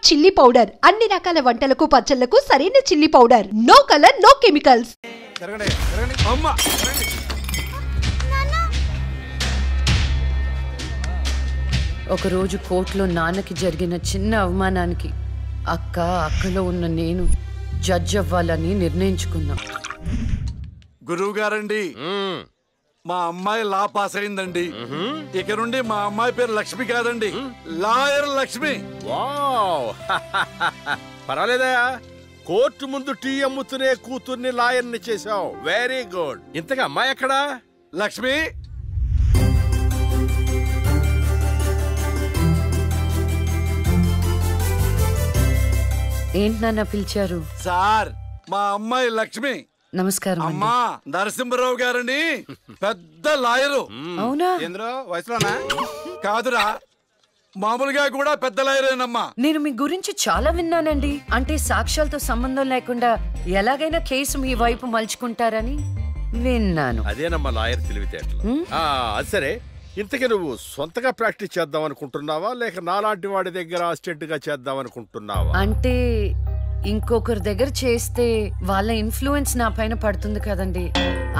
Chilli powder అన్ని రకాల వంటలకు పచ్చళ్లకు సరైన chilli powder. No colour no chemicals. ఒకరోజు కోర్టులో నాన్నకి జరిగిన చిన్న అవమానానికి అక్కలో ఉన్న నేను జడ్జ్ అవ్వాలని నిర్ణయించుకున్నా. గురువు గారండి, మా అమ్మాయి లా పాస్ అయిందండి. ఇక నుండి మా అమ్మాయి పేరు లక్ష్మి కాదండి, లాయర్ లక్ష్మి. పర్వాలేదా, కోర్టు ముందు టీ అమ్ముతునే కూతుర్ని లాయర్ని చేసావు. Very good. ఇంతగా అమ్మాయి ఎక్కడా? లక్ష్మి, ఏంటి నాన్న పిలిచారు? సార్, మా అమ్మాయి లక్ష్మి. నమస్కారం. అమ్మా, నరసింహరావు గారని పెద్ద లాయరు. అవునా? వయసులోనా? కాదురా, మామూలుగా కూడా పెద్ద లాయరేనమ్మా. నేను మీ గురించి చాలా విన్నానండి. అంటే సాక్ష్యాలతో సంబంధం లేకుండా ఎలాగైనా కేసు మీ వైపు మలుచుకుంటారని విన్నాను. అదేనమ్మా లాయర్ తెలివితేటలు. అది సరే, ఇంతకీ నువ్వు సొంతగా ప్రాక్టీస్ చేద్దాం అనుకుంటున్నావా, లేక నాలాంటి వాడి దగ్గర అసిస్టెంట్ గా చేద్దాం అనుకుంటున్నావా? అంటే ఇంకొకరి దగ్గర చేస్తే వాళ్ళ ఇన్ఫ్లుయెన్స్ నా పైన పడుతుంది కదండి.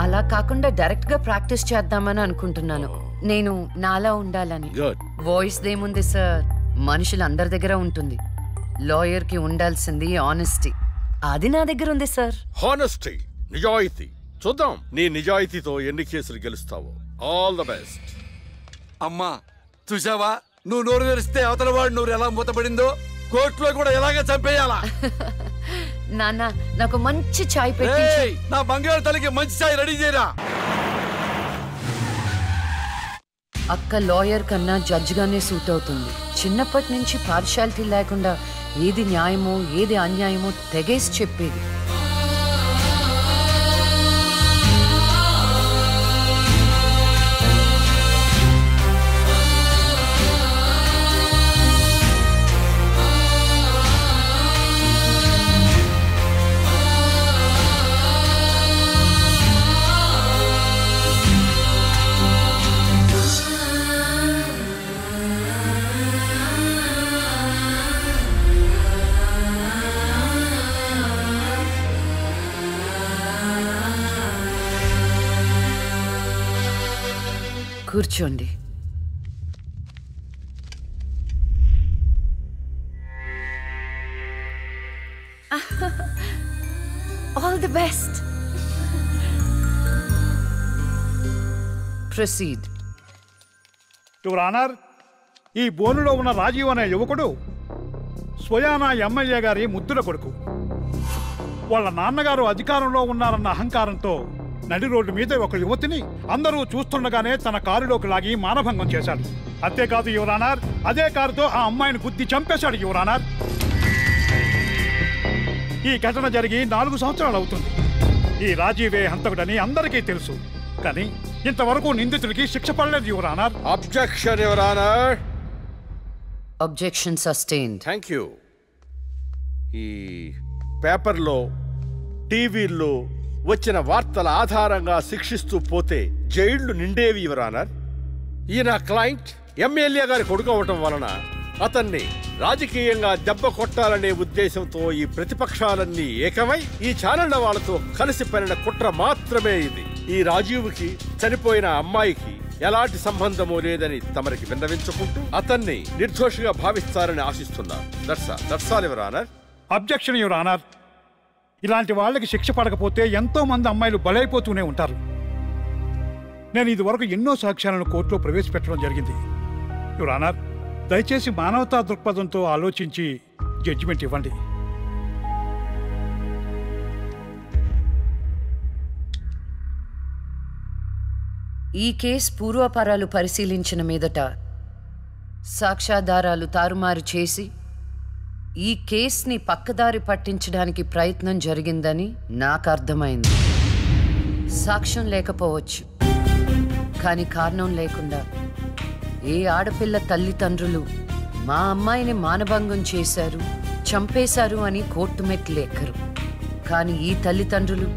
అలా కాకుండా డైరెక్ట్ గా ప్రాక్టీస్ చేద్దామని అనుకుంటున్నాను. నేను నాలా ఉండాలని. వాయిస్ దేముంది సార్, మనుషులు అందరి దగ్గర ఉంటుంది. లాయర్ కి ఉండాల్సింది ఆనెస్టీ. అది నా దగ్గర ఉంది సార్. హానెస్టీ, నిజాయితీ. చూద్దాం నీ నిజాయితీతో ఎన్ని కేసులు గెలుస్తావో. All the best. అమ్మా, చూసావా, నువ్వు నోరు తెరిస్తే అవతల వాడు నోరు ఎలా మూతపడిందో, కోర్టులో కూడా ఎలాగ చంపేయాలా? నాన్న, నాకు మంచి చాయ్ పెట్టి. నా బంగారు తల్లికి మంచి చాయ్ రెడీ చేయరా. అక్క లాయర్ కన్నా జడ్జ్ గానే సూట్ అవుతుంది. చిన్నప్పటి నుంచి పార్షాలిటీ లేకుండా ఏది న్యాయమో ఏది అన్యాయమో తెగేసి చెప్పేది. కూర్చోండి. All the best. Proceed. Your honour, ఈ బోనులో ఉన్న రాజీవ్ అనే యువకుడు స్వయానా ఎమ్మెల్యే గారి ముద్దుల కొడుకు. వాళ్ళ నాన్నగారు అధికారంలో ఉన్నారన్న అహంకారంతో నడి రోడ్డు మీద ఒక యువతిని అందరూ చూస్తుండగానే తన కారులోకి లాగి మానభంగం చేశాడు. అంతేకాదు యువర్ ఆనర్, అదే కారుతో ఆ అమ్మాయిని గుద్ది చంపేశాడు యువర్ ఆనర్. ఈ ఘటన జరిగి 4 సంవత్సరాలు అవుతుంది. ఈ రాజీవే హంతకుడని అందరికీ తెలుసు, కానీ ఇంతవరకు నిందితుడికి శిక్ష పడలేదు your honour. Objection your honour. Objection sustained. Thank you. ఈ పేపర్లో టీవీల్లో వచ్చిన వార్తల ఆధారంగా శిక్షిస్తూ పోతే జైళ్లు నిండేవి యువర్ ఆనర్. ఈయన క్లయింట్ ఎమ్మెల్యే గారి కొడుకు అవటం వలన అతన్ని రాజకీయంగా దెబ్బ కొట్టాలనే ఉద్దేశంతో ఈ ప్రతిపక్షాలన్నీ ఏకమై ఈ ఛానళ్ల వాళ్ళతో కలిసి పనిన కుట్ర మాత్రమే ఇది. ఈ రాజీవ్కి చనిపోయిన అమ్మాయికి ఎలాంటి సంబంధమూ లేదని తమరికి విన్నవించుకుంటూ అతన్ని నిర్దోషిగా భావిస్తారని ఆశిస్తున్నారు. That's all your honour. Objection your honour. ఇలాంటి వాళ్ళకి శిక్ష పడకపోతే ఎంతో మంది అమ్మాయిలు బలైపోతూనే ఉంటారు. నేను ఇదివరకు ఎన్నో సాక్ష్యాలను కోర్టులో ప్రవేశపెట్టడం జరిగింది యువర్ ఆనర్. దయచేసి మానవతా దృక్పథంతో ఆలోచించి జడ్జిమెంట్ ఇవ్వండి. ఈ కేసు పూర్వాపరాలు పరిశీలించిన మీదట సాక్ష్యాధారాలు తారుమారు చేసి ఈ కేసుని పక్కదారి పట్టించడానికి ప్రయత్నం జరిగిందని నాకు అర్థమైంది. సాక్ష్యం లేకపోవచ్చు, కానీ కారణం లేకుండా ఏ ఆడపిల్ల తల్లిదండ్రులు మా అమ్మాయిని మానభంగం చేశారు, చంపేశారు అని కోర్టు మెట్లు ఎక్కరు. కానీ ఈ తల్లిదండ్రులు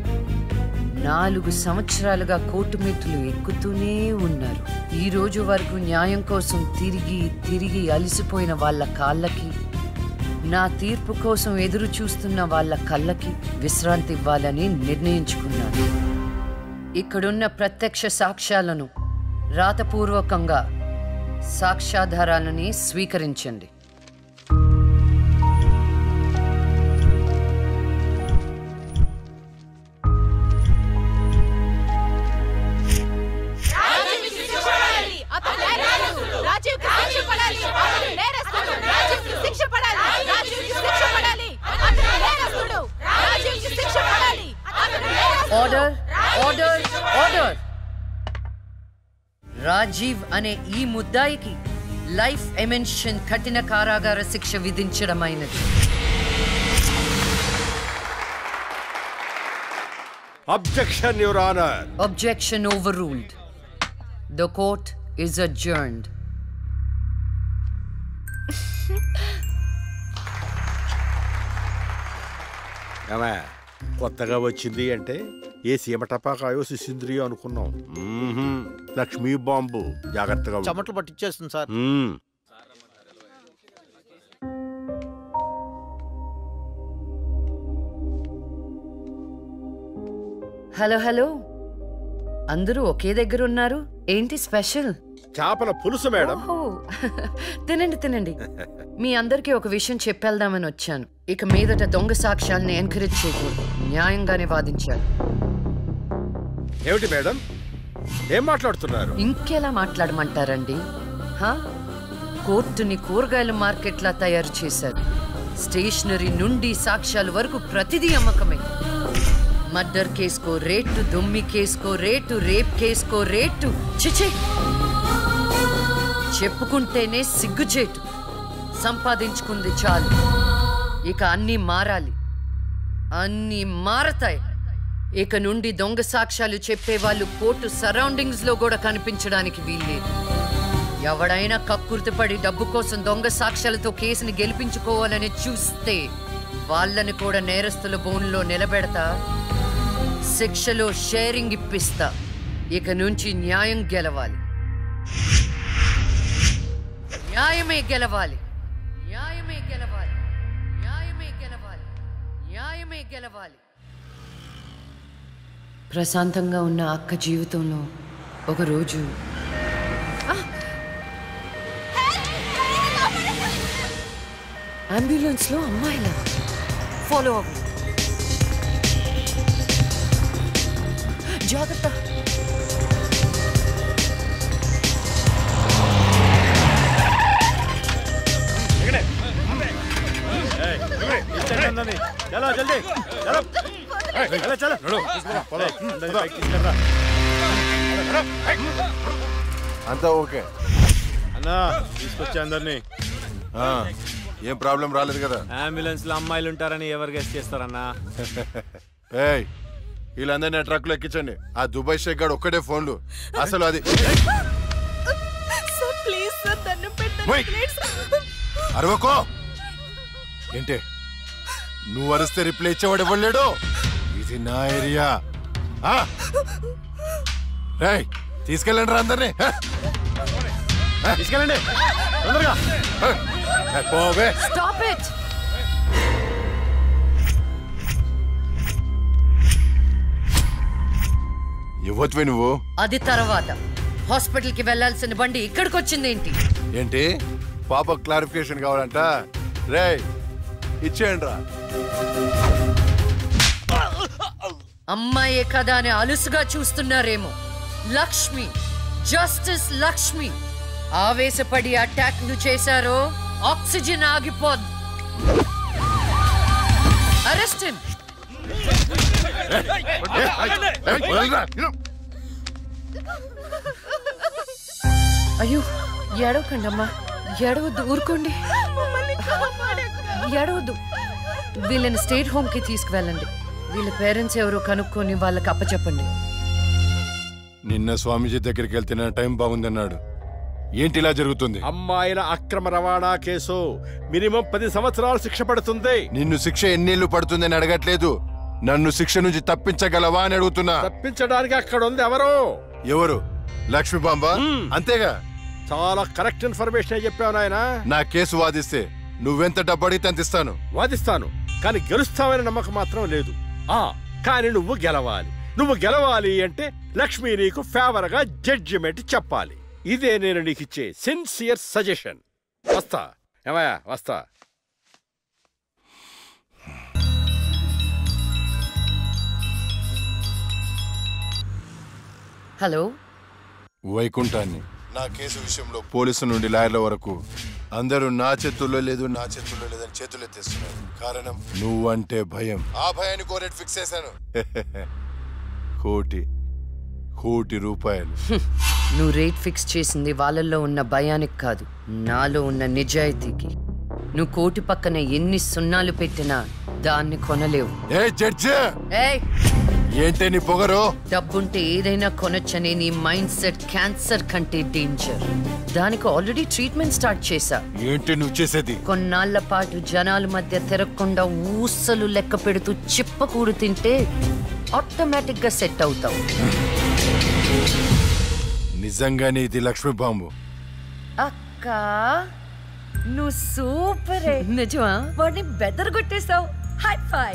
4 సంవత్సరాలుగా కోర్టు మెట్లు ఎక్కుతూనే ఉన్నారు. ఈ రోజు వరకు న్యాయం కోసం తిరిగి తిరిగి అలసిపోయిన వాళ్ళ కాళ్ళకి నా తీర్పు కోసం ఎదురు చూస్తున్న వాళ్ళ కళ్ళకి విశ్రాంతి ఇవ్వాలని నిర్ణయించుకున్నాను. ఇక్కడున్న ప్రత్యక్ష సాక్ష్యాలను రాతపూర్వకంగా సాక్ష్యాధారాలని స్వీకరించండి. Order order order. రాజీవ్ అనే ఈ ముద్దాయికి లైఫ్ ఎమెన్షన్ కఠిన కారాగార శిక్ష విధించడమైనది. Objection your honour. Objection overruled. The court is adjourned. కొత్తగా వచ్చింది అంటే ఏ సీమ టపాకాయో సిసింద్రియో అనుకున్నాం. లక్ష్మీ బాంబు. జాగ్రత్తగా చెమటలు పట్టించేస్తుంది సార్. హలో హలో, అందరూ ఒకే దగ్గర ఉన్నారు. ఏంటి స్పెషల్? చేపల పులుసు మేడం. తినండి తినండి. మీ అందరికీ ఒక విషయం చెప్పేద్దామని వచ్చాను. ఇక మీదట దొంగ సాక్ష్యాలని ఎంకరేజ్ చేయకూడదు. న్యాయంగానే వాదించాలి. ఏమిటి మేడం, ఏం మాట్లాడుతున్నారు? ఇంకెలా మాట్లాడమంటారండి? కోర్టుని కూరగాయల మార్కెట్లా తయారు చేశారు. స్టేషనరీ నుండి సాక్ష్యాల వరకు ప్రతిదీ అమ్మకమే. మర్డర్ కేసుకో రేటు, దొమ్మి కేసుకో రేటు, రేప్ కేసుకో రేటు. చిచి, చెప్పుకుంటేనే సిగ్గుచేటు. సంపాదించుకుంది చాలు. ఇక అన్నీ మారాలి. అన్నీ మారతాయి. ఇక నుండి దొంగ సాక్ష్యాలు చెప్పేవాళ్ళు కోర్టు సరౌండింగ్స్ లో కూడా కనిపించడానికి వీల్లేదు. ఎవడైనా కక్కుర్తిపడి డబ్బు కోసం దొంగ సాక్ష్యాలతో కేసుని గెలిపించుకోవాలని చూస్తే వాళ్ళని కూడా నేరస్తుల బోన్లో నిలబెడతా. శిక్షలో షేరింగ్ ఇప్పిస్తా. ఇక నుంచి న్యాయం గెలవాలి. న్యాయమే గెలవాలి. న్యాయమే గెలవాలి. న్యాయమే గెలవాలి. న్యాయమే గెలవాలి. ప్రశాంతంగా ఉన్న అక్క జీవితంలో ఒకరోజు అంబులెన్స్ లో అమ్మాయిల ఫాలో అవ్వు. జాగ్రత్త. అంతా ఓకే అన్నా, తీసుకొచ్చా అందరినీ. ఏం ప్రాబ్లం రాలేదు కదా? అంబులెన్స్ లో అమ్మాయిలు ఉంటారని ఎవరు గెస్ట్ చేస్తారన్నా? ఏయ్, వీళ్ళందరినీ ట్రక్ లో ఎక్కించండి. ఆ దుబాయ్ షేక్ గాడు ఒక్కడే ఫోన్లు. అసలు అది అరవకో. ఏంటే నువ్వు అరిస్తే రిప్లై ఇచ్చేవాడు ఇవ్వలేడు. ఇది నా ఏరియా. రేయ్, తీసుకెళ్ళండి రా అందరినీ. తీసుకెళ్ళండి తొందరగా. పోవే. Stop it. ఇవ్వచ్చువే నువ్వు. అది తర్వాత. హాస్పిటల్ కి వెళ్లాల్సిన బండి ఇక్కడికి వచ్చిందేంటి? ఏంటి పాప క్లారిఫికేషన్ కావాలంట? రేయ్, ఇచ్చేయండి రా. అమ్మాయే కదా అని అలుసుగా చూస్తున్నారేమో. లక్ష్మి, జస్టిస్ లక్ష్మి. ఆవేశపడి అటాక్ ను చేశారో ఆక్సిజన్ ఆగిపోద్ది. Arrest him. అయ్యో, ఏడవకండి అమ్మా. ఏడవద్దు, ఊరుకోండి. ఏడవద్దు. వీళ్ళని స్టేట్ హోమ్ కి తీసుకువెళ్ళండి. వీళ్ళ పేరెంట్స్ ఎవరో కనుక్కొని వాళ్ళకి అప్పచెప్పండి. నిన్న స్వామీజీ దగ్గరికి వెళ్తే టైం బాగుందన్నాడు. ఏంటి ఇలా జరుగుతుంది? అమ్మాయిల అక్రమ రవాణా కేసు మినిమం 10 సంవత్సరాలు శిక్ష పడుతుంది. నిన్ను శిక్ష ఎన్నేళ్లు పడుతుందని అడగట్లేదు. నన్ను శిక్ష నుంచి తప్పించగలవా అని అడుగుతున్నా. తప్పించడానికి అక్కడ ఉంది ఎవరు? ఎవరు? లక్ష్మీ బాంబ. అంతేగా? చాలా కరెక్ట్ ఇన్ఫర్మేషన్ చెప్పావు నాయన. నా కేసు వాదిస్తే నువ్వెంత డబ్బు అడిగితే అంత ఇస్తాను. వాదిస్తాను, కానీ గెలుస్తావనే నమ్మకం మాత్రం లేదు. కానీ నువ్వు గెలవాలి. నువ్వు గెలవాలి అంటే లక్ష్మి నీకు ఫేవర్ గా జడ్జిమెంట్ చెప్పాలి. ఇదే నేను నీకు ఇచ్చే సిన్సియర్ సజెషన్. వస్తా ఏమయ్యా, వస్తా. హలో, వైకుంఠాన్ని నా కేసు విషయంలో పోలీసు నుండి లాయర్ల వరకు అందరూ నా చేతుల్లో లేదని చేతులు ఎత్తేస్తున్నారు. కారణం నువ్వంటే భయం. ఆ భయాన్ని కోరేట్ ఫిక్స్ చేశాను. కోటి రూపాయలు. నువ్వు రేట్ ఫిక్స్ చేసింది వాళ్ళల్లో ఉన్న భయానికి కాదు, నాలో ఉన్న నిజాయితీకి. నువ్వు కోటి పక్కన ఎన్ని సున్నాలు పెట్టినా దాన్ని కొనలేవు. ఏంటే నీ పొగరు? డబ్బుంటే ఏదైనా కొనొచ్చనే నీ మైండ్ సెట్ క్యాన్సర్ కంటే డేంజర్. దానికి ఆల్రెడీ ట్రీట్మెంట్ స్టార్ట్ చేశా. ఏంటి నువ్వు చేసేది? కొన్నాళ్ల పాటు జనాల మధ్య తిరగకుండా ఊసలు లెక్క పెడుతూ చిప్పకూడు తింటే ఆటోమేటిక్ గా సెట్ అవుతావు. నిజంగానే ఇది లక్ష్మీ బాంబు. అక్క, నువ్వు సూపరే. నిజమా? వాడిని బెదర్ కొట్టేశావు. High five.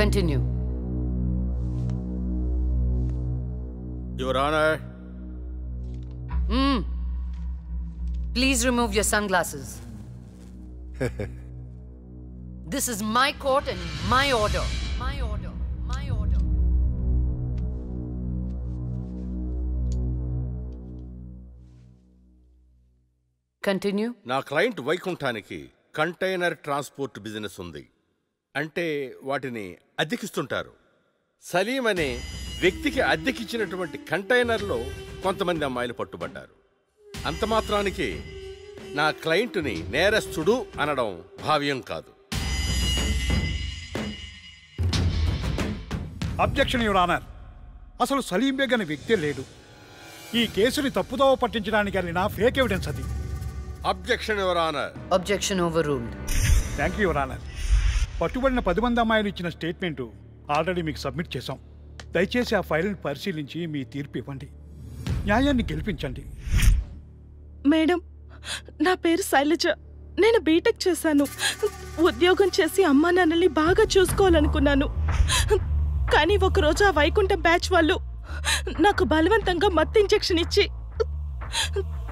Continue. Your Honor. Please remove your sunglasses. This is my court and my order. My order. My order. Continue. నా క్లయింట్ వైకుంఠానికి కంటైనర్ ట్రాన్స్పోర్ట్ బిజినెస్ ఉంది. అంటే వాటిని అద్దెకిస్తుంటారు. సలీం అనే వ్యక్తికి అద్దెకిచ్చినటువంటి కంటైనర్లో కొంతమంది అమ్మాయిలు పట్టుబడ్డారు. అంత మాత్రానికి నా క్లయింట్ని నేరస్తుడు అనడం భావ్యం కాదు. Objection your honour. అసలు సలీం బేగ్ అనే వ్యక్తే లేడు. ఈ కేసుని తప్పుదోవ పట్టించడానికి వెళ్ళిన ఫేక్ ఎవిడెన్స్ అది. Objection your honour. Objection overruled. Thank you your honour. పట్టుబడిన 10 మంది అమ్మాయిలు ఇచ్చిన స్టేట్మెంటు ఆల్రెడీ మీకు సబ్మిట్ చేశాం. దయచేసి ఆ ఫైల్ని పరిశీలించి మీ తీర్పు ఇవ్వండి. న్యాయాన్ని గెలిపించండి. మేడం, నా పేరు శైలజ. నేను బీటెక్ చేశాను. ఉద్యోగం చేసి అమ్మా నాన్నల్ని బాగా చూసుకోవాలనుకున్నాను. కానీ ఒకరోజు ఆ వైకుంఠం బ్యాచ్ వాళ్ళు నాకు బలవంతంగా మత్తు ఇంజెక్షన్ ఇచ్చి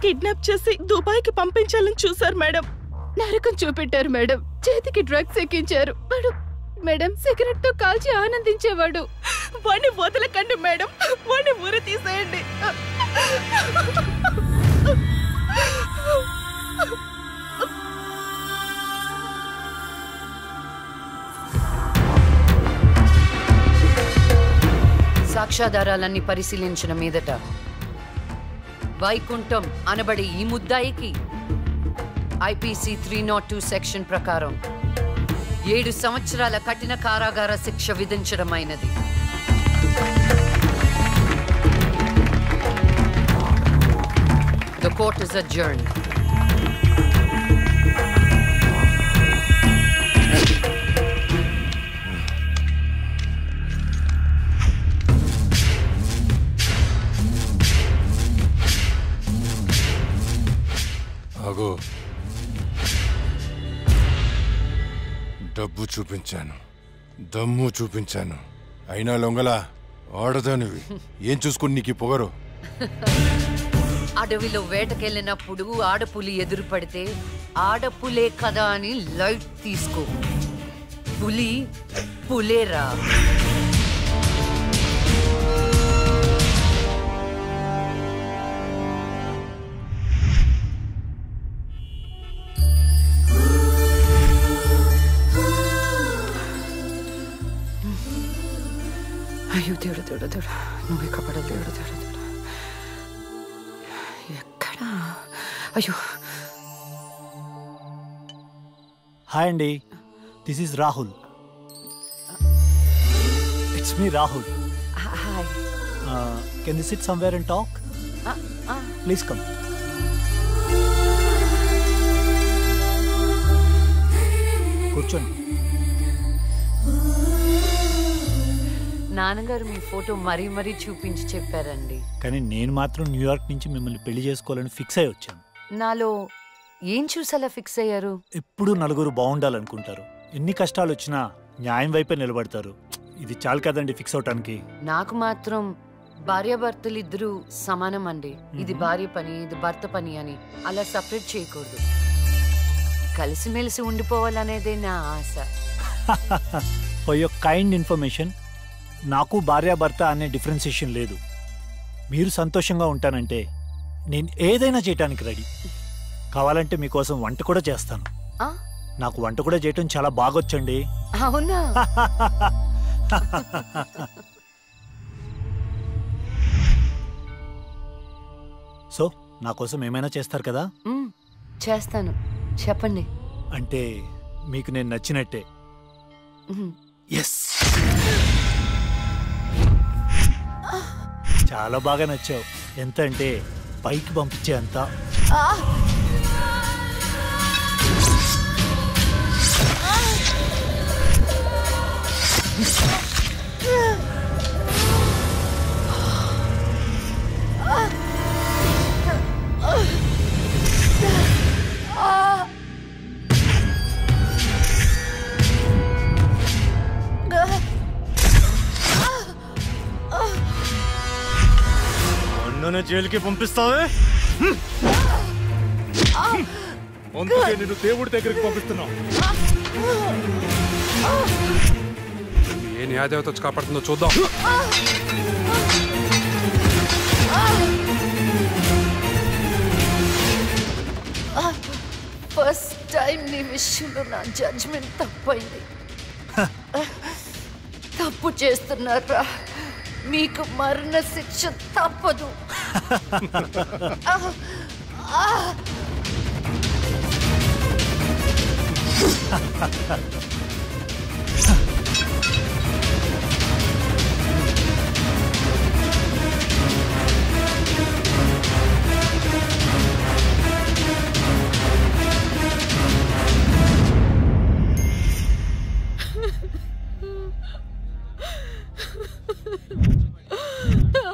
కిడ్నాప్ చేసి దుబాయ్కి పంపించాలని చూశారు మేడం. నరకం చూపెట్టారు మేడం. చేతికి డ్రగ్స్ ఎక్కించారు మేడం. సిగరెట్ తో కాల్చి ఆనందించేవాడు. వాడిని వదలకండి మేడం, వాడిని ఉరి తీసేయండి. సాక్ష్యాధారాలన్నీ పరిశీలించిన మీదట వైకుంఠం అనబడి ఈ ముద్దాయికి ఐపీసీ 302 సెక్షన్ ప్రకారం 7 సంవత్సరాల కఠిన కారాగార శిక్ష విధించడమైనది. The court is adjourned. ఆగో, డబ్బు చూపించాను, దమ్ము చూపించాను, అయినా లొంగలా ఆడదానివి. ఏం చూసుకుని నీకు పొగరు? అడవిలో వేటకెళ్ళినప్పుడు ఆడపులి ఎదురు పడితే ఆడపులే కదా అని లైట్ తీసుకో. పులి పులేరా. అయ్యో దేవుడు దేవుడు దేవుడు, నువ్వు ఎక్కడ దేవుడు దేవుడు దేవుడు, ఎక్కడా? అయ్యో హాయ్ అండి, this is Rahul. It's me Rahul. Hi. Can you SIT somewhere and talk? Please come. కూర్చోండి. నాన్నగారు మీ ఫోటో మరీ మరీ చూపించి చెప్పారండి. కానీ నేను మాత్రం న్యూయార్క్ నుంచి మిమ్మల్ని పెళ్లి చేసుకోవాలని ఫిక్స్ అయి వచ్చాను. నాలో ఏం చూసేలా ఫిక్స్ అయ్యారు? ఎప్పుడూ నలుగురు బాగుండాలనుకుంటారు. ఎన్ని కష్టాలు వచ్చినా న్యాయం వైపే నిలబడతారు. ఇది చాలు కదండి ఫిక్స్ అవటానికి. నాకు మాత్రం భార్యాభర్తలు ఇద్దరు సమానం అండి. ఇది భార్య పని, ఇది భర్త పని అని అలా సపరేట్ చేయకూడదు. కలిసిమెలిసి ఉండిపోవాలనేదే నా ఆశ. ఫర్ యువర్ కైండ్ ఇన్ఫర్మేషన్, నాకు భార్యాభర్త అనే డిఫరెన్సియేషన్ లేదు. మీరు సంతోషంగా ఉంటానంటే నేను ఏదైనా చేయటానికి రెడీ. కావాలంటే మీకోసం వంట కూడా చేస్తాను. నాకు వంట కూడా చేయటం చాలా బాగొచ్చండి. అవునా? సో నా కోసం ఏమైనా చేస్తారు కదా? చేస్తాను, చెప్పండి. అంటే మీకు నేను నచ్చినట్టే. ఎస్, చాలా బాగా నచ్చావు. ఎంత అంటే పైకి పంపించే అంత. నన్ను జైలుకి పంపిస్తావే? అందుకే నేను దేవుడి దగ్గరికి పంపిస్తున్నావు. ఏ న్యాయదేవత వచ్చి కాపాడుతుందో చూద్దాం. ఫస్ట్ టైం నీ విషయంలో నా జడ్జ్మెంట్ తప్పైంది. తప్పు చేస్తున్నారా? మీకు మరణ శిక్ష తప్పదు.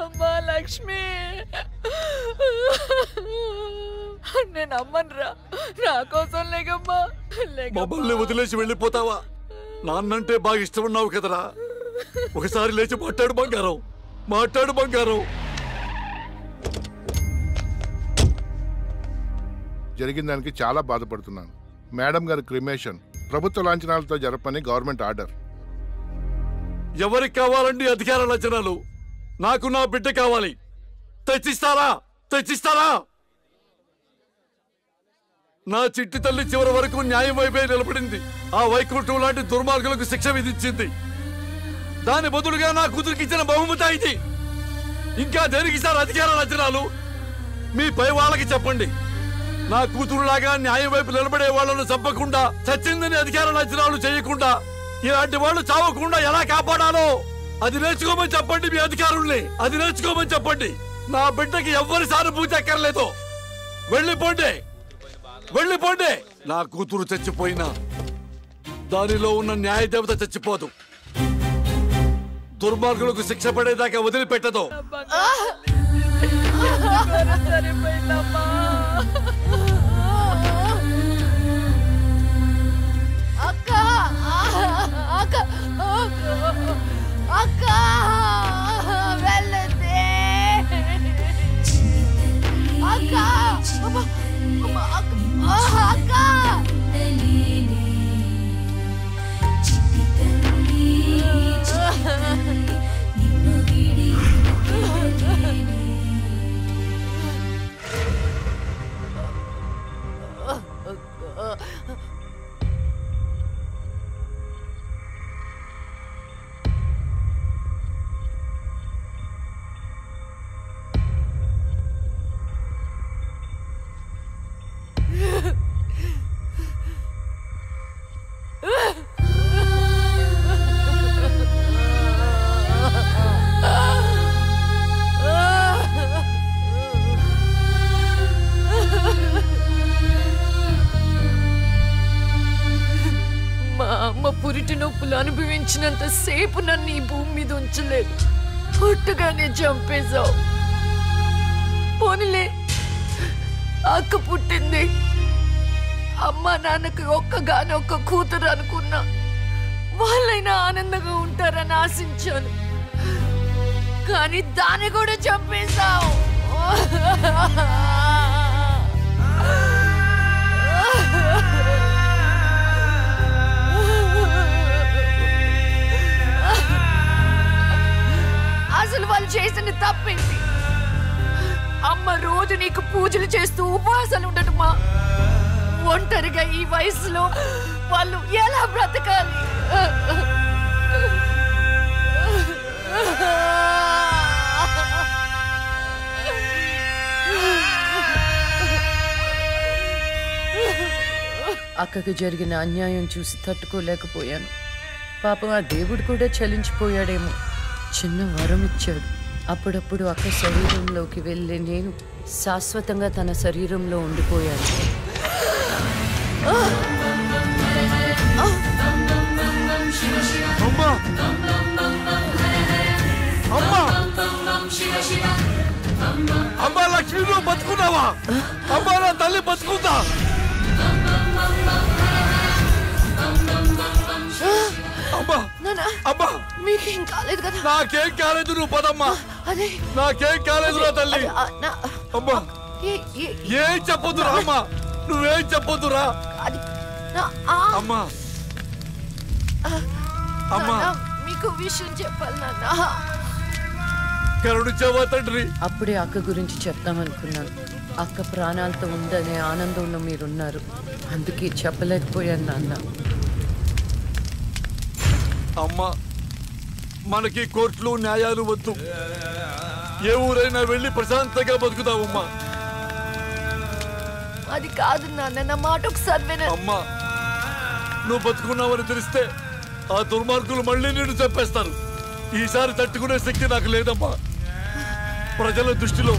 అమ్మా లక్ష్మి, నేను అమ్మనురా. నా కోసం లేకమ్మా. మమ్మల్ని వదిలేసి వెళ్ళిపోతావా? నాన్నంటే బాగా ఇష్టం ఉన్నావు కదరా. ఒకసారి లేచి మాట్లాడు బంగారం, మాట్లాడు బంగారం. జరిగిన దానికి చాలా బాధపడుతున్నాను. మేడం గారి క్రిమేషన్ ప్రభుత్వ లాంఛనాలతో జరపని గవర్నమెంట్ ఆర్డర్. ఎవరికి కావాలండి అధికార లాంఛనాలు? నాకు నా బిడ్డ కావాలి. తెచ్చిస్తారా? తెచ్చిస్తారా? నా చిట్టి తల్లి చివరి వరకు న్యాయం వైపే నిలబడింది. ఆ వైకుంఠం లాంటి దుర్మార్గులకు శిక్ష విధించింది. దాని బదులుగా నా కూతురికి ఇచ్చిన బహుమతి ఇది. ఇంకా దేనికి సార్ అధికార లాంఛనాలు? మీ పై వాళ్ళకి చెప్పండి. నా కూతురులాగా న్యాయం వైపు నిలబడే వాళ్లను చంపకుండా, చచ్చిందని అధికార లాంఛనాలు చేయకుండా, ఇలాంటి వాళ్ళు చావకుండా ఎలా కాపాడాలో అది నేర్చుకోమని చెప్పండి. మీ అధికారుల్ని అది నేర్చుకోమని చెప్పండి. నా బిడ్డకి ఎవ్వరి సానుభూతి అక్కర్లేదు. వెళ్ళిపోండి, వెళ్ళిపోండి. నా కూతురు చచ్చిపోయినా దానిలో ఉన్న న్యాయ దేవత చచ్చిపోదు. దుర్మార్గులకు శిక్ష పడేదాకా వదిలిపెట్టదు. అక్క, అక్క, అక్క, వెళ్ళదే అక్క, అక్క. అమ్మ పురిటి నొప్పులు అనుభవించినంత సేపు నన్ను ఈ భూమి మీద ఉంచలేదు. పుట్టగానే చంపేశావు. పోనీలే, అక్క పుట్టింది. అమ్మ నాన్నకి ఒక్కగానొక్క కూతురు అనుకున్నా. వాళ్ళైనా ఆనందంగా ఉంటారని ఆశించాను. కానీ దాన్ని కూడా చంపేశావు. అసలు వాళ్ళు చేసిన తప్పేంటి? అమ్మ రోజు నీకు పూజలు చేస్తూ ఉపవాసాలు ఉండటమా? ఒంటరిగా ఈ వయసులో వాళ్ళు ఎలా బ్రతకాలి? అక్కకి జరిగిన అన్యాయం చూసి తట్టుకోలేకపోయాను. పాపం ఆ దేవుడు కూడా చలించిపోయాడేమో. చిన్న వరం ఇచ్చాడు. అప్పుడప్పుడు అక్క శరీరంలోకి వెళ్ళే నేను శాశ్వతంగా తన శరీరంలో ఉండిపోయాను. అమ్మా లక్ష్మి, నువ్వు బతుకున్నావా? అమ్మా నా తల్లి బతుకుందా? మీకేం కాలేదు కదా? నాకేం కాలేదు, నువ్వు పదమ్మా. అదే నాకేం కాలేదు నా తల్లి. అమ్మా ఏం చెప్పొద్దురా అమ్మా, నువ్వేం చెప్పొద్దురా అమ్మా. అమ్మా మీకు విషయం చెప్పాలి నాన్న. కరుణించావా తండ్రి? అప్పుడే అక్క గురించి చెప్తామనుకున్నాను. అక్క ప్రాణాలతో ఉందనే ఆనందంలో మీరున్నారు. అందుకే చెప్పలేకపోయాను నాన్న. అమ్మా, మనకి కోర్టులు న్యాయాలు వద్దు. ఏ ఊరైనా వెళ్ళి ప్రశాంతంగా బతుకుతావమ్మా. అది కాదు నాన్న, నా మాట ఒకసారి వినండి. అమ్మా, నువ్వు బతుకున్నావని తెలిస్తే ఆ దుర్మార్గులు మళ్ళీ నిన్ను చంపేస్తారు. ఈసారి తట్టుకునే శక్తి నాకు లేదమ్మా. ప్రజల దృష్టిలో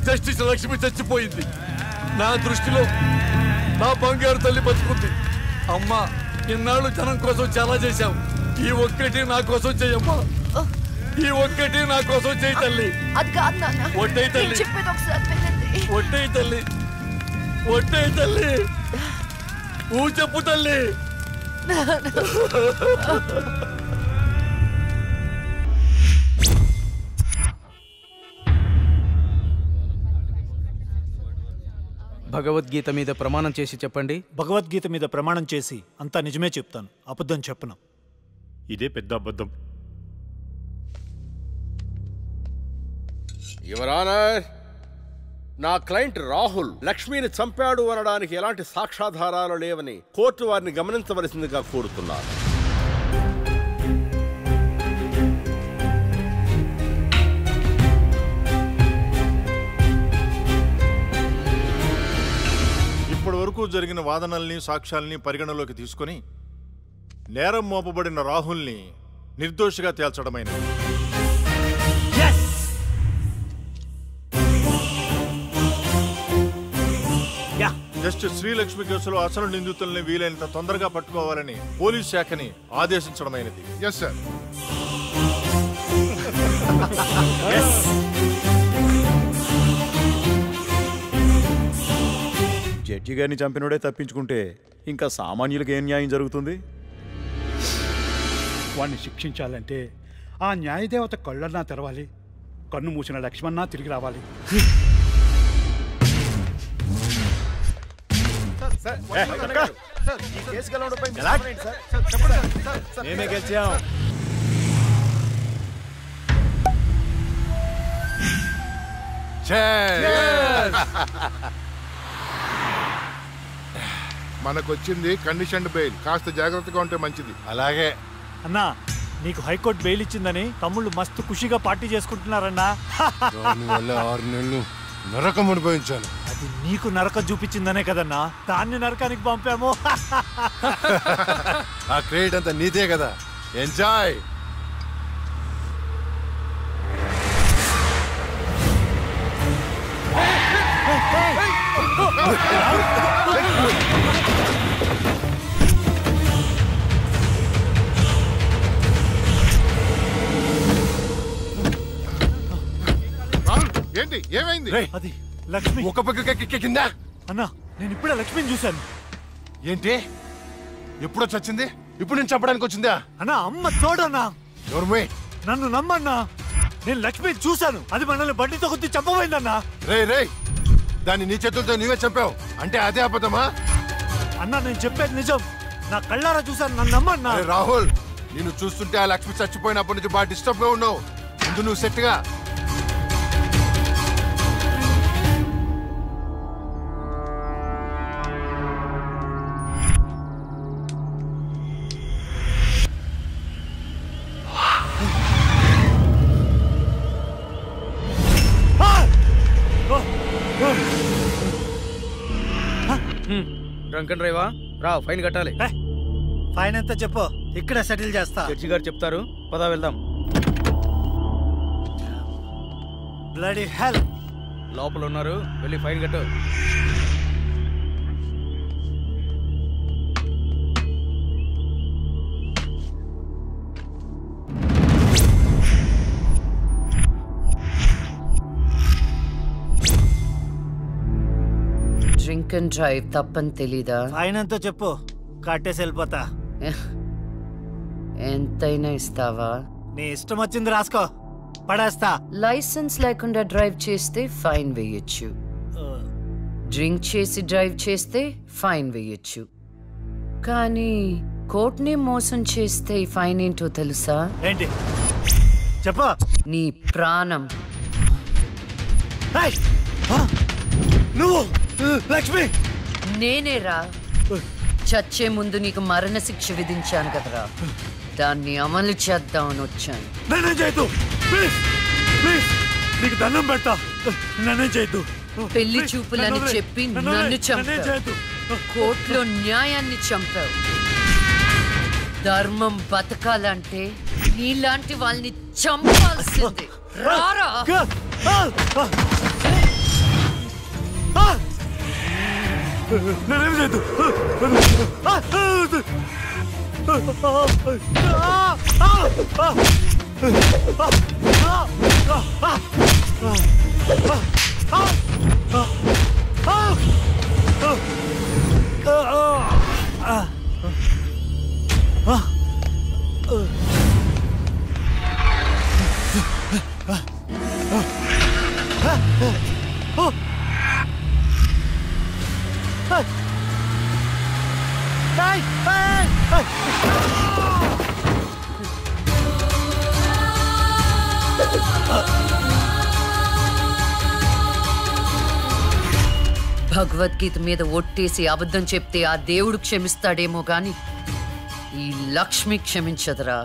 జస్టిస్ లక్ష్మి చచ్చిపోయింది. నా దృష్టిలో నా బంగారు తల్లి బతుకుంది. అమ్మా, ఇన్నాళ్ళు జనం కోసం చాలా చేశావు. ఈ ఒక్కటి నా కోసం చెయ్యమ్మా. ఈ ఒక్కటి నా కోసం చెయ్యి తల్లి. అది కాదు నాన్న, ఒట్టేయి తల్లి. చెప్పేది ఒకసారి వినండి. ఒట్టేయి తల్లి, ఒట్టేయి తల్లి. చెప్పు తల్లి. భగవద్గీత మీద ప్రమాణం చేసి చెప్పండి. భగవద్గీత మీద ప్రమాణం చేసి అంతా నిజమే చెప్తాను, అబద్ధం చెప్పను. ఇదే పెద్ద అబద్ధం. యువర్ ఆనర్, నా క్లయింట్ రాహుల్ లక్ష్మిని చంపాడు అనడానికి ఎలాంటి సాక్ష్యాధారాలు లేవని కోర్టు వారిని గమనించవలసిందిగా కోరుతున్నారు. ఇప్పటి వరకు జరిగిన వాదనల్ని సాక్ష్యాల్ని పరిగణలోకి తీసుకొని నేరం మోపబడిన రాహుల్ని నిర్దోషిగా తేల్చడమైనది. జస్టిస్ శ్రీలక్ష్మి కేసులో అసలు నిందితుల్ని వీలైనంత తొందరగా పట్టుకోవాలని పోలీస్ శాఖని ఆదేశించడమైనది. Yes sir. జడ్జి గారిని చంపినోడే తప్పించుకుంటే ఇంకా సామాన్యులకు ఏం న్యాయం జరుగుతుంది? వాడిని శిక్షించాలంటే ఆ న్యాయదేవత కళ్ళన్నా తెరవాలి, కన్ను మూసిన లక్ష్మణ తిరిగి రావాలి. మేమే గెలిచాం. మనకొచ్చింది కండిషన్ బెయిల్. కాస్త జాగ్రత్తగా ఉంటే మంచిది. అలాగే అన్నా, నీకు హైకోర్టు బెయిల్ ఇచ్చిందని తమ్ముళ్ళు మస్తు ఖుషిగా పార్టీ చేసుకుంటున్నారన్నా. దానివల్ల 6 నెలలు నరకం అనుభవించాను. అది నీకు నరకం చూపించిందనే కదన్నా దాన్ని నరకానికి పంపాము. ఆ క్రెడిట్ అంతా నీదే కదా. ఎంజాయ్. జరిగింది? అది లక్ష్మి ఒక పక్క కింద. అన్నా నేను ఇప్పుడే లక్ష్మిని చూశాను. ఏంటి ఎప్పుడో చచ్చింది? ఇప్పుడు నేను చంపడానికి వచ్చిందా? అన్నా అమ్మ తోడన్నా. ఎవరు? నన్ను నమ్మన్నా, నేను లక్ష్మిని చూశాను. అది మనల్ని బండితో కొద్ది చంపబోయిందన్నా. రే దాన్ని నీ చేతులతో నీవే చంపావు అంటే అదే అబద్ధమా? అన్నా నేను చెప్పేది నిజం, నా కళ్ళారా చూశాను, నన్ను నమ్మన్నా. రాహుల్, నేను చూస్తుంటే ఆ లక్ష్మి చచ్చిపోయినప్పటి నుంచి బాగా డిస్టర్బ్ గా ఉన్నావు. ముందు నువ్వు సెట్ గా. డ్రంక్ అండ్ డ్రైవా రా, ఫైన్ కట్టాలి. ఫైన్ ఎంత చెప్పు, ఇక్కడ సెటిల్ చేస్తా. జడ్జి గారు చెప్తారు, పదా వెళ్దాం. బ్లడీ హెల్, లోపల ఉన్నారు, వెళ్ళి ఫైన్ కట్టు. డ్రింక్ అండ్ డ్రైవ్ తప్పని తెలీదా? ఫైన్ ఎంతో చెప్పు, కట్టేసి వెళ్ళిపోతా. ఎంతైనా ఇస్తావా? నీ ఇష్టం వచ్చింది రాసుకో, పడేస్తా. లైసెన్స్ లేకుండా డ్రైవ్ చేస్తే ఫైన్ వేయొచ్చు, డ్రింక్ చేసి డ్రైవ్ చేస్తే ఫైన్ వేయొచ్చు, కానీ కోర్టుని మోసం చేస్తే ఈ ఫైన్ ఏంటో తెలుసా? ఏంటి చెప్పు. నీ ప్రాణం. నువ్వు లక్ష్మి? నేనేరా, చచ్చే ముందు నీకు మరణ శిక్ష విధించాను కదరా, దాన్ని అమలు చేద్దామని వచ్చాను. నన్నే చేయదు ప్లీజ్, ప్లీజ్ నీకు దండం పెడతా, నన్నే చేయదు. పెళ్లి చూపులని చెప్పి నన్ను చంపావు, కోర్టులో న్యాయాన్ని చంపావు. ధర్మం బతకాలంటే నీలాంటి వాళ్ళని చంపాల్సిందే. రారా. నేనేం చేయదు. భగవద్గీత మీద ఒట్టేసి అబద్ధం చెప్తే ఆ దేవుడు క్షమిస్తాడేమో గాని ఈ లక్ష్మి క్షమించదురా.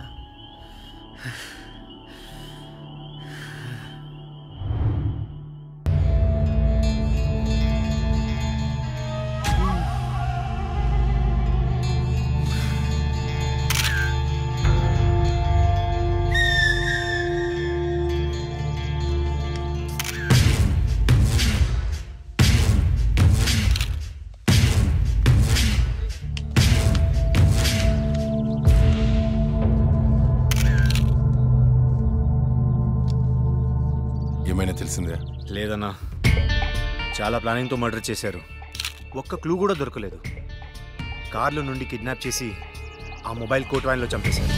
ఏమైనా తెలిసిందే? లేదన్నా, చాలా ప్లానింగ్తో మర్డర్ చేశారు. ఒక్క క్లూ కూడా దొరకలేదు. కార్లో నుండి కిడ్నాప్ చేసి ఆ మొబైల్ కోట్ వ్యాన్లో చంపేశారు.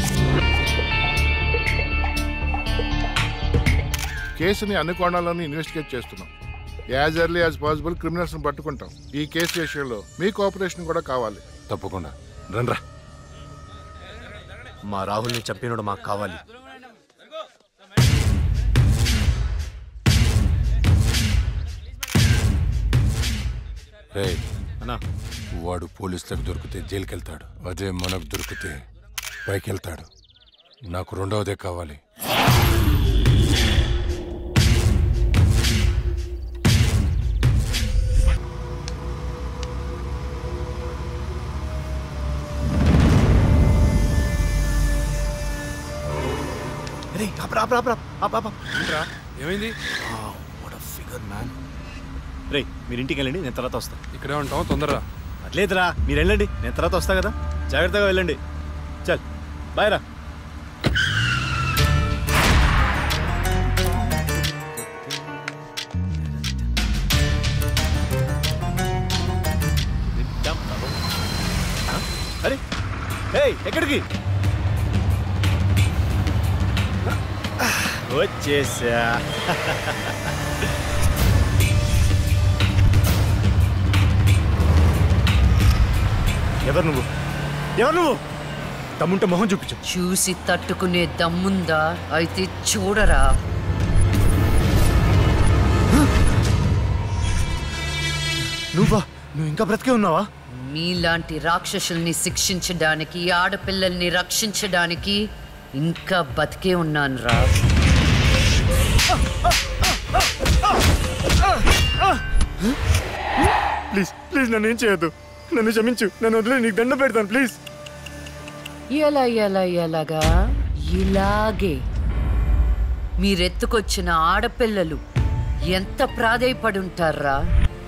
కేసుని అన్ని కోణాలను ఇన్వెస్టిగేట్ చేస్తున్నాం. యాజ్ ఎర్లీ యాజ్ పాసిబుల్ క్రిమినల్స్ని పట్టుకుంటాం. ఈ కేసు విషయంలో మీ కోఆపరేషన్ కూడా కావాలి. తప్పకుండా రండ్రా. మా రాహుల్ని చంపినోడు మాకు కావాలి. అన్నా, వాడు పోలీసులకు దొరికితే జైలుకి వెళ్తాడు, అదే మనకు దొరికితే పైకి వెళ్తాడు. నాకు రెండవదే కావాలి. ఏమైంది? రే, మీరు ఇంటికి వెళ్ళండి, నేను తర్వాత వస్తా. ఇక్కడే ఉంటాం, తొందరరా. అట్లేదురా, మీరు వెళ్ళండి, నేను తర్వాత వస్తా కదా. జాగ్రత్తగా వెళ్ళండి. చల్ బాయ్ రా. ఎక్కడికి? వచ్చేసా. ఎవరు నువ్వు? ఎవరు నువ్వు? దమ్ముంటే మొహం చూపించు. చూసి తట్టుకునే దమ్ముందా? అయితే చూడరా. నువ్వు ఇంకా బ్రతికే ఉన్నావా? మీలాంటి రాక్షసుల్ని శిక్షించడానికి, ఆడపిల్లల్ని రక్షించడానికి ఇంకా బతికే ఉన్నాను రా. ప్లీజ్ ప్లీజ్ నన్ను ఏం చేయొద్దు. నన్ను క్షమించు. నన్ను వదిలే, నీకు దండం పెడతాను ప్లీజ్. ఎలాగా? ఇలాగే మీరెత్తుకొచ్చిన ఆడపిల్లలు ఎంత ప్రాధేయపడుంటారా?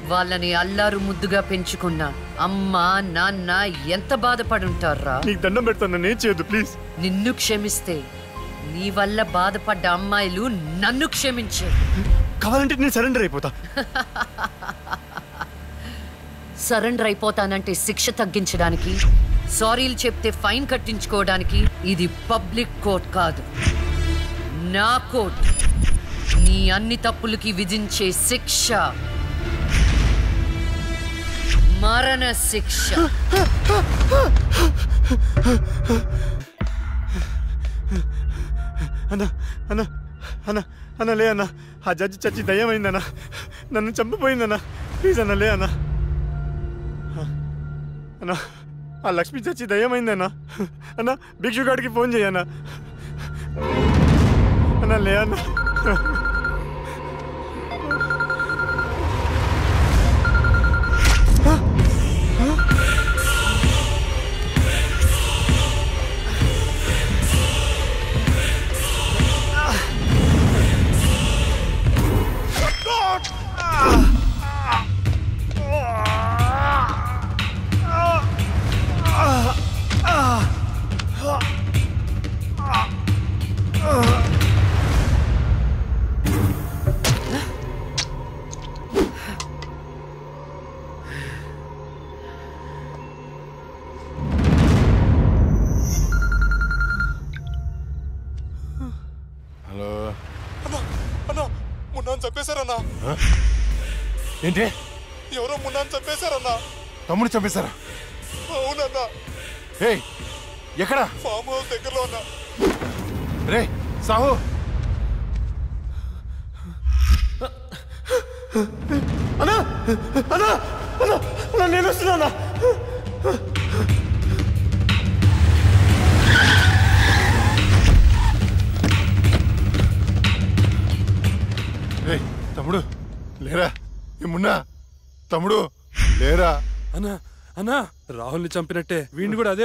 వాళ్ళని అల్లారు ముద్దుగా పెంచుకున్న అమ్మ నాన్న ఎంత బాధపడుంటారా? నీకు దండం పెడతాను, నన్ను ఏం చేయొద్దు ప్లీజ్. నిన్ను క్షమిస్తే నీ వల్ల బాధపడ్డ అమ్మాయిలు నన్ను క్షమించే. కావాలంటే నేను సరెండర్ అయిపోతా. సరెండర్ అయిపోతానంటే శిక్ష తగ్గించడానికి, సారీలు చెప్తే ఫైన్ కట్టించుకోవడానికి. ఇది పబ్లిక్ కోర్ట్ కాదు, నా కోర్ట్. నీ అన్ని తప్పులకి విధించే శిక్ష మరణ శిక్ష. అన్నా అన్నా అన్నా అన్నా లే అన్నా. ఆ జడ్జి చచ్చి దయ్యమైందన్నా. నన్ను చంపిపోయిందన్నా. ప్లీజ్ అన్నా లే అన్నా. అన్నా ఆ లక్ష్మి చచ్చి దయ్యమైందన్నా. అన్నా భిక్షుగాడికి ఫోన్ చేయన్నా. అన్నా లే అన్నా. చంపేశారన్నా. ఏంటి? ఎవరో మున్నాను చంపేశారన్నా. తమ్ముడు చంపేశారా? అవునన్నా. ఏయ్ ఎక్కడ? ఫామ్ హౌస్ దగ్గరలో ఉన్నా. రే సాహు. అన్నా అన్నా అన్నా అన్నా నేను వస్తున్నా. తమ్ముడు లేరా? మున్నా తమ్ముడు లేరా? అన్నా అన్నా రాహుల్ని చంపినట్టే వీడిని కూడా అదే